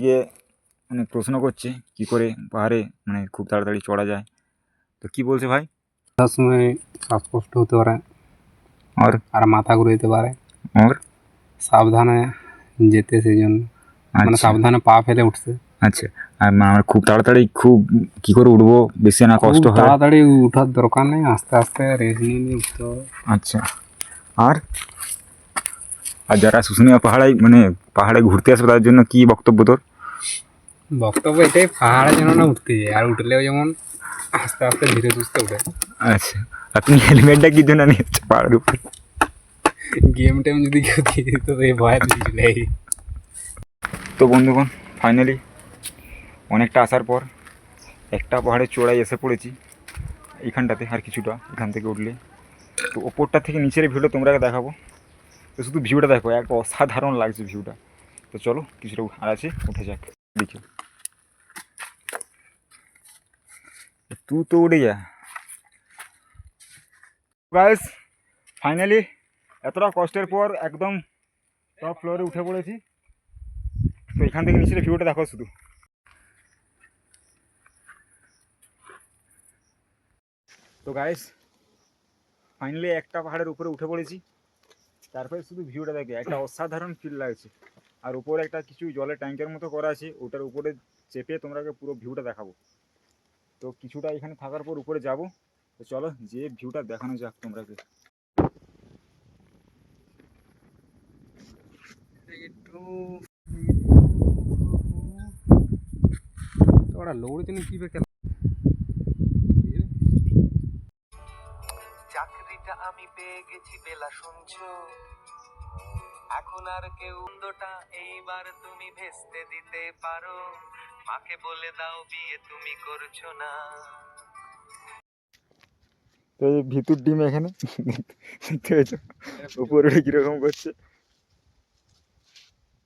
গিয়ে মানে প্রশ্ন করছে কি করে পাহাড়ে মানে খুব তাড়াতাড়ি চড়া যায়। তো কি বলছে ভাই? তার সময় শ্বাসকষ্ট হতে পারে আর আর মাথা ঘুরে যেতে পারে, আর সাবধানে যেতে সেই জন্য, মানে আচ্ছা সাবধানে পা ফেলে উঠছে। আচ্ছা। আর আমরা খুব তাড়াতাড়ি খুব কি করে উঠবো, বেশি না খুব কষ্ট হয়? তাড়াতাড়ি উঠার দরকার নেই, আস্তে আস্তে রেস্ট নিয়ে নিয়ে উঠতে হবে। আচ্ছা। আর আর যারা শুশুনিয়া পাহাড়ে ঘুরতে আসবে তাদের জন্য কি বক্তব্য তোর? বক্তব্য এটাই, পাহাড়ে যেন না উঠতে যায়, আর উঠলেও যেমন আস্তে আস্তে ধীরে সুস্থে উঠে। আচ্ছা, আপনি হেলমেটটা কি জন্য নিয়েছে পাহাড়ের উপরে? গেম টেম যদি কেউ দিয়ে দিত তো এই ভয় দিচ্ছিল। তো বন্ধুগণ, ফাইনালি অনেকটা আসার পর একটা পাহাড়ের চূড়ায় এসে পড়েছি এইখানটাতে। আর কিছুটা এখান থেকে উঠলে তো ওপরটা থেকে নিচের ভিউটা তোমরা দেখাবো। তো শুধু ভিউটা দেখো, একটা অসাধারণ লাগছে ভিউটা। তো চলো কিছুটা আর আছে, উঠে যাক দেখি। তুই তো উঠে যা গাইস, ফাইনালি এতটা কষ্টের পর একদম টপ ফ্লোরে উঠে পড়েছি। তো এখান থেকে নিচের ভিউটা দেখো শুধু। তো গাইস ফাইনালি একটা পাহাড়ের উপরে উঠে পড়েছি, তারপরে শুধু ভিউটা দেখে একটা অসাধারণ ফিল লাগছে। আর উপরে একটা কিছু জলের ট্যাঙ্কের মতো করা আছে, ওটার উপরে চেপে তোমরাকে পুরো ভিউটা দেখাবো। তো কিছুটা এখানে থাকার পর উপরে যাব। তো চলো যে ভিউটা দেখানো যাক তোমরাকে। ওরা লৌড়ে তিনি কি বেকার চাকরিটা আমি পেয়ে গেছি বেলা শুনছো, এখন আর কেউ দোটা এইবার তুমি ভেস্তে দিতে পারো, মাকে বলে দাও বিয়ে তুমি করছো না। তো এই ভিতর ডিম এখানে দেখতে পেয়েছো উপরে উঠে কিরকম করছে।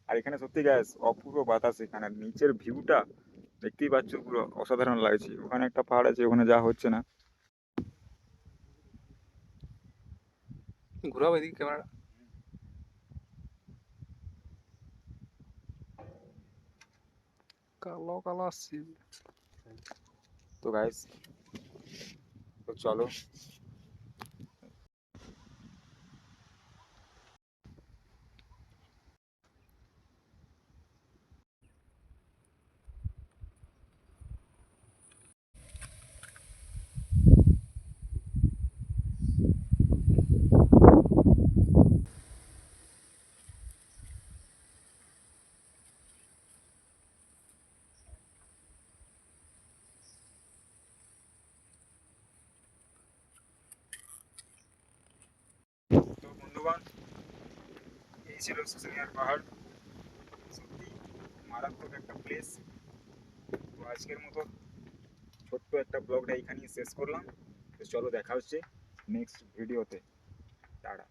আর এখানে সত্যি গ্যাস অপূর্ব বাতাস, এখানে নিচের ভিউটা দেখতেই পাচ্ছ, পুরো অসাধারণ লাগছে। ওখানে একটা পাহাড় আছে, ওখানে যা হচ্ছে না। ঘুরাবো এদিকে ক্যামেরা। কালো কালো আসছে। তো গাইস, তো চলো তো বন্ধুগণ, এই ছিল শুশুনিয়ার পাহাড়। সত্যি মারাত্মক একটা প্লেস। তো আজকের মতো ছোট্ট একটা ব্লগটা এইখানেই শেষ করলাম। তো চলো দেখা হচ্ছে নেক্সট ভিডিওতে। টাটা।